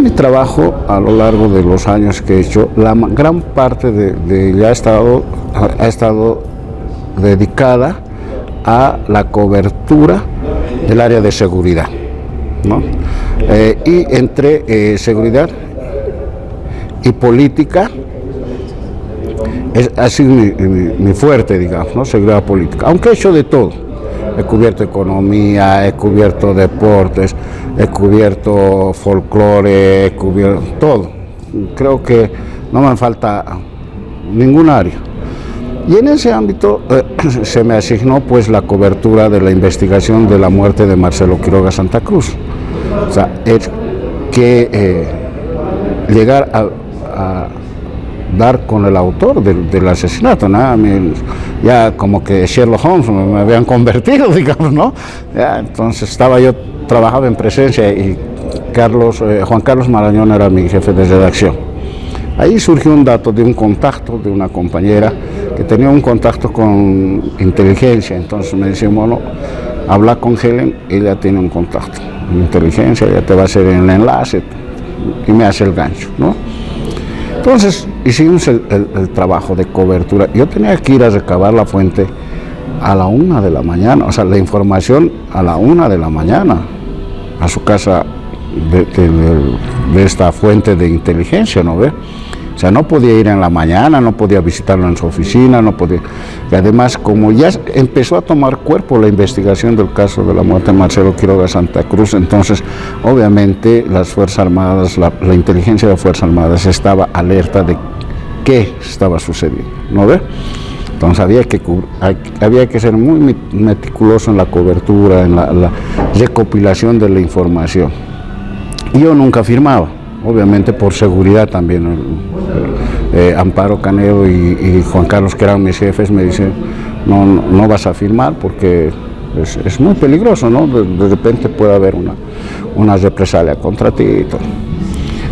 mi trabajo, a lo largo de los años que he hecho, la gran parte de ella ha estado dedicada a la cobertura del área de seguridad, ¿no? Y entre seguridad y política ha sido mi fuerte, digamos, ¿no? Seguridad política, aunque he hecho de todo. He cubierto economía, he cubierto deportes, he cubierto folclore, he cubierto todo. Creo que no me falta ningún área. Y en ese ámbito se me asignó pues la cobertura de la investigación de la muerte de Marcelo Quiroga Santa Cruz. O sea, es que llegar a dar con el autor del asesinato, ¿no? Ya como que Sherlock Holmes me habían convertido, digamos, ¿no? Ya, entonces trabajaba en Presencia y Juan Carlos Marañón era mi jefe de redacción. Ahí surgió un dato de un contacto de una compañera que tenía un contacto con inteligencia, entonces me dice, bueno, habla con Helen, ella tiene un contacto en inteligencia, ella te va a hacer el enlace y me hace el gancho, ¿no? Entonces hicimos el trabajo de cobertura. Yo tenía que ir a recabar la fuente a la 1 de la mañana, o sea, la información a la 1 de la mañana, a su casa de esta fuente de inteligencia, ¿no ve? O sea, no podía ir en la mañana, no podía visitarlo en su oficina, no podía. Y además, como ya empezó a tomar cuerpo la investigación del caso de la muerte de Marcelo Quiroga Santa Cruz, entonces, obviamente, las Fuerzas Armadas, la inteligencia de las Fuerzas Armadas estaba alerta de qué estaba sucediendo, ¿no ve? Entonces había que ser muy meticuloso en la cobertura, en la recopilación de la información. Y yo nunca firmaba, obviamente por seguridad también. Amparo Canedo y Juan Carlos, que eran mis jefes, me dicen, no vas a firmar porque es muy peligroso, ¿no? De repente puede haber una represalia contra ti y todo.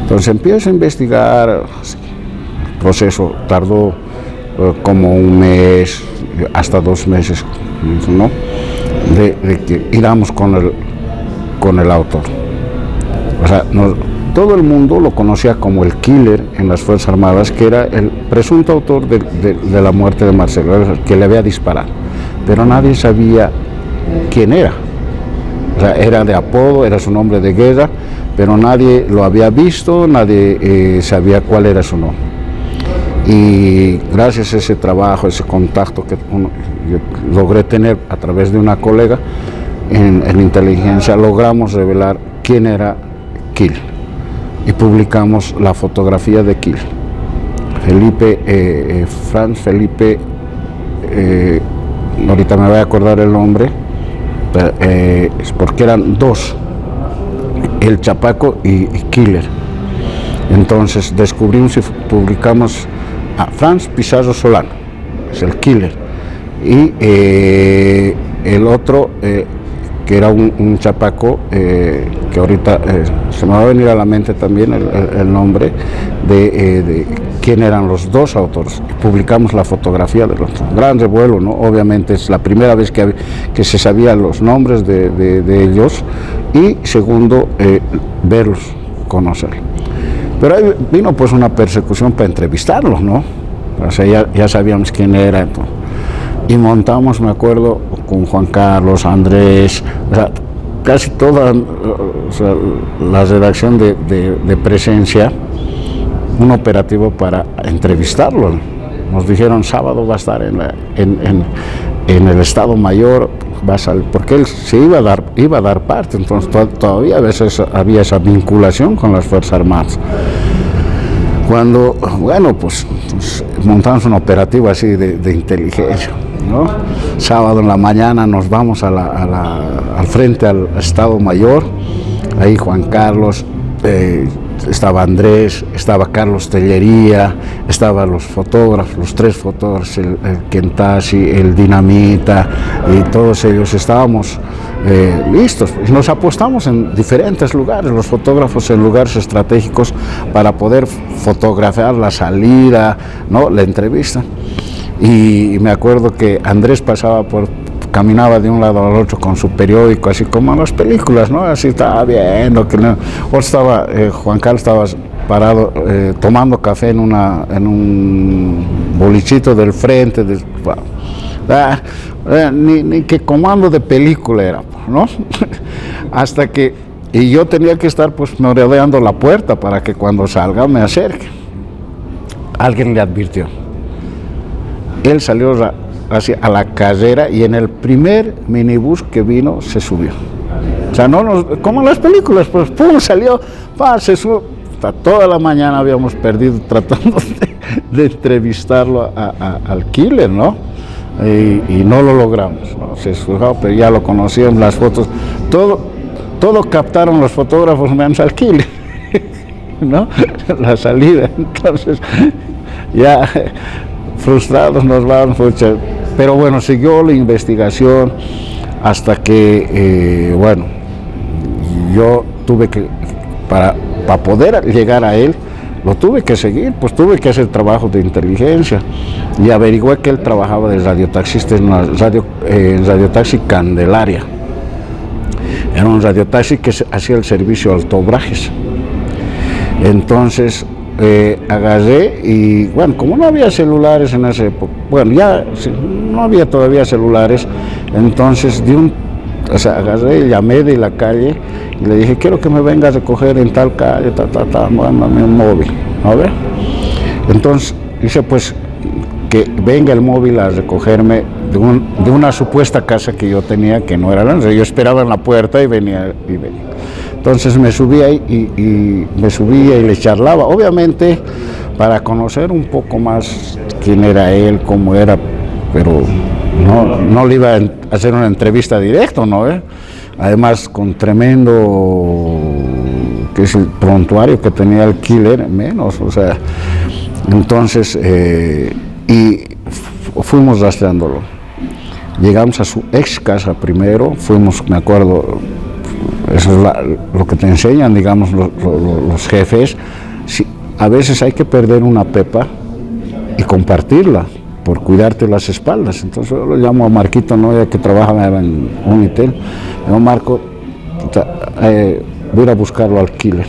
Entonces empiezo a investigar, el proceso tardó como un mes, hasta 2 meses, ¿no? De que íbamos con el autor. O sea, todo el mundo lo conocía como el killer en las Fuerzas Armadas, que era el presunto autor de la muerte de Marcelo, que le había disparado. Pero nadie sabía quién era. O sea, era de apodo, era su nombre de guerra, pero nadie lo había visto, nadie sabía cuál era su nombre. Y gracias a ese trabajo, ese contacto que yo logré tener a través de una colega en inteligencia, logramos revelar quién era Kill. Y publicamos la fotografía de Kill. Franz Felipe, ahorita me voy a acordar el nombre, es porque eran 2, el Chapaco y Killer. Entonces descubrimos y publicamos a Franz Pizarro Solano, es el Killer, y el otro, que era un chapaco, que ahorita se me va a venir a la mente también el nombre de quién eran los 2 autores. Publicamos la fotografía de los gran revuelo, ¿no? Obviamente es la primera vez que se sabían los nombres de ellos, y segundo, verlos, conocerlos. Pero ahí vino pues una persecución para entrevistarlos, ¿no? O sea, ya sabíamos quién era, entonces. Y montamos, me acuerdo, con Juan Carlos, Andrés, o sea, casi toda la redacción de Presencia, un operativo para entrevistarlo. Nos dijeron, sábado va a estar en el Estado Mayor, porque él se iba a dar parte, entonces todavía a veces había esa vinculación con las Fuerzas Armadas. Cuando, bueno, pues montamos un operativo así de inteligencia, ¿no? Sábado en la mañana nos vamos al frente al Estado Mayor, ahí Juan Carlos, estaba Andrés, estaba Carlos Tellería, estaban los fotógrafos, los 3 fotógrafos, el Kentasi, el Dinamita, y todos ellos estábamos listos. Y nos apostamos en diferentes lugares, los fotógrafos en lugares estratégicos para poder fotografiar la salida, ¿no? La entrevista. Y me acuerdo que Andrés pasaba por caminaba de un lado al otro con su periódico, así como en las películas, ¿no? Así estaba viendo que no. O estaba, Juan Carlos estaba parado tomando café en un bolichito del frente, ni que comando de película era, ¿no? Hasta que, y yo tenía que estar pues merodeando la puerta para que cuando salga me acerque. Alguien le advirtió. Él salió hacia a la carrera y en el primer minibús que vino se subió. O sea, como en las películas, pues pum, salió, se subió. Hasta toda la mañana habíamos perdido tratando de entrevistarlo al killer, ¿no? Y no lo logramos, ¿no? Se subió, pero ya lo conocían, las fotos, todo captaron los fotógrafos menos al killer, ¿no? La salida, entonces ya frustrados nos vamos, pero bueno, siguió la investigación hasta que, bueno, yo tuve que, para poder llegar a él, lo tuve que seguir, pues tuve que hacer trabajo de inteligencia y averigué que él trabajaba de radiotaxista en una radiotaxi Candelaria. Era un radiotaxi que hacía el servicio a Altobrajes. Entonces agarré y bueno, como no había celulares en esa época, bueno, ya no había todavía celulares, entonces agarré, llamé de la calle y le dije, quiero que me venga a recoger en tal calle, mándame un móvil, a ver. Entonces dice, pues, que venga el móvil a recogerme de una supuesta casa que yo tenía, que no era la nuestra. Yo esperaba en la puerta y venía. Entonces me subía y le charlaba, obviamente para conocer un poco más quién era él, cómo era, pero no le iba a hacer una entrevista directa, ¿no? Además, con tremendo, que es el prontuario que tenía el killer, menos, o sea, entonces, y fuimos rastreándolo. Llegamos a su ex casa primero, fuimos, me acuerdo, eso es lo que te enseñan, digamos, los jefes. Sí, a veces hay que perder una pepa y compartirla por cuidarte las espaldas. Entonces yo lo llamo a Marquito, ¿no? Ya que trabaja en Unitel. Le digo, Marco, voy a ir a buscarlo al killer,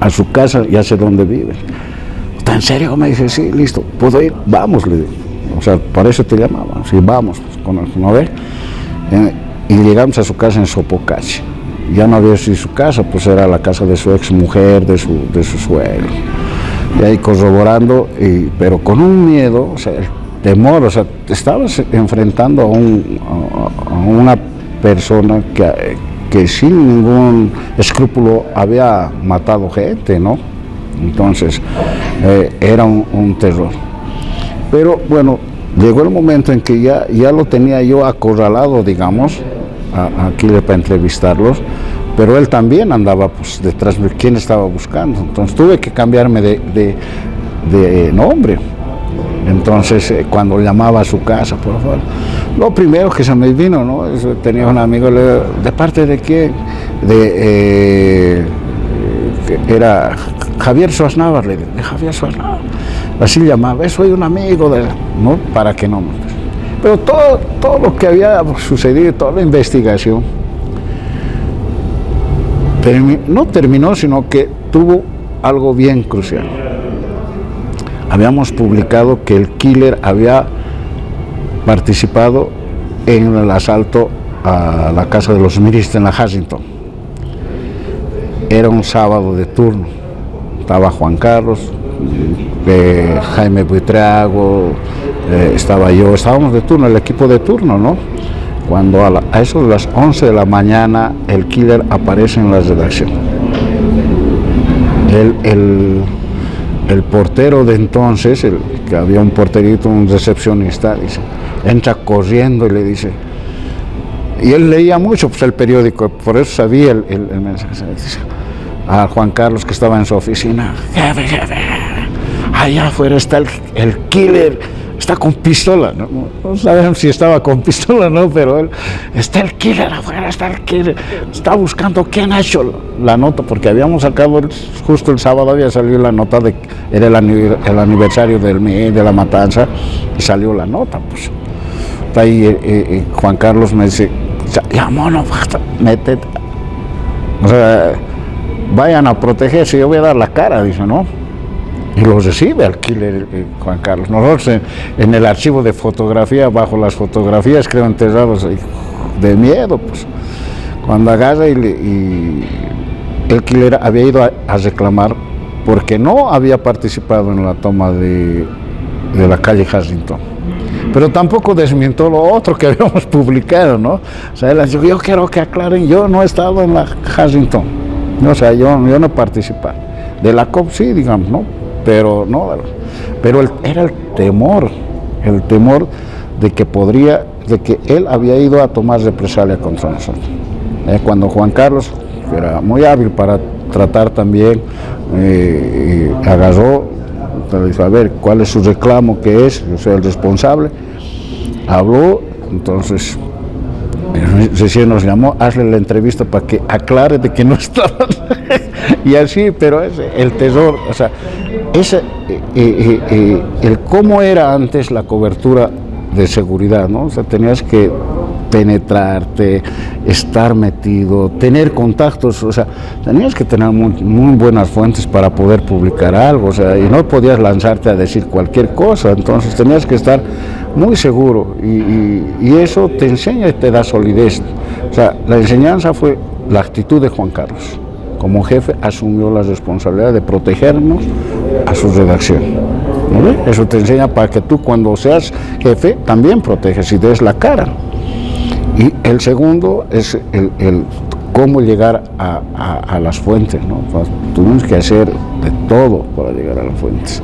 a su casa, ya sé dónde vive. ¿Está en serio? Me dice, sí, listo, ¿puedo ir? Vamos, le digo. O sea, para eso te llamaba. Sí, vamos, ¿no ves? Y llegamos a su casa en Sopocachi. Ya no había sido su casa, pues era la casa de su ex mujer, de su suegro. Y ahí corroborando, pero con un miedo, o sea, el temor, o sea, te estabas enfrentando a una persona que sin ningún escrúpulo había matado gente, ¿no? Entonces, era un terror. Pero bueno, llegó el momento en que ya lo tenía yo acorralado, digamos, aquí para entrevistarlos, pero él también andaba pues detrás de quién estaba buscando. Entonces tuve que cambiarme de nombre. Entonces cuando llamaba a su casa, por favor, lo primero que se me vino, ¿no? Tenía un amigo, le digo, ¿de parte de quién? Era Javier Suaznavar, le digo, de Javier Suaznavar. Así llamaba, soy un amigo de, ¿no? Para que no. Pero todo lo que había sucedido, toda la investigación, no terminó, sino que tuvo algo bien crucial. Habíamos publicado que el killer había participado en el asalto a la casa de los Miris en la Huntington. Era un sábado de turno. Estaba Juan Carlos, Jaime Buitrago, estaba yo, estábamos de turno, el equipo de turno, ¿no? Cuando a eso de las 11 de la mañana el killer aparece en la redacción. El portero de entonces, que había un porterito, un recepcionista, dice, entra corriendo y le dice, y él leía mucho pues, el periódico, por eso sabía el mensaje. Dice, a Juan Carlos, que estaba en su oficina, jefe, allá afuera está el killer, está con pistola, no sabemos si estaba con pistola o no, pero él, está el killer afuera, está el killer, está buscando quién ha hecho la nota, porque habíamos sacado, justo el sábado había salido la nota, era el aniversario de la matanza, y salió la nota, pues. está ahí Juan Carlos me dice, ya mono, métete. O sea, vayan a protegerse, yo voy a dar la cara, dice, ¿no? Y lo recibe al killer Juan Carlos. Nosotros en el archivo de fotografía, bajo las fotografías, creo enterrados de miedo, pues. Cuando agarra y el killer había ido a reclamar porque no había participado en la toma de la calle Harrington. Pero tampoco desmintió lo otro que habíamos publicado, ¿no? O sea, él dijo, yo quiero que aclaren, yo no he estado en la Harrington. O sea, yo no he participado. De la COP sí, digamos, ¿no? Pero no, pero era el temor de que él había ido a tomar represalia contra nosotros. Cuando Juan Carlos, que era muy hábil para tratar también, agarró, dijo, a ver, ¿cuál es su reclamo? ¿Qué es? Yo soy el responsable. Habló, entonces recién nos llamó, hazle la entrevista para que aclare de que no estaba. Y así, pero el terror, o sea, el cómo era antes la cobertura de seguridad, ¿no? O sea, tenías que penetrarte, estar metido, tener contactos, o sea, tenías que tener muy buenas fuentes para poder publicar algo, o sea, y no podías lanzarte a decir cualquier cosa, entonces tenías que estar muy seguro y eso te enseña y te da solidez. O sea, la enseñanza fue la actitud de Juan Carlos. Como jefe asumió la responsabilidad de protegernos a su redacción. ¿No? Eso te enseña para que tú cuando seas jefe también proteges y des la cara. Y el segundo es el cómo llegar a las fuentes, ¿no? Tuvimos que hacer de todo para llegar a las fuentes.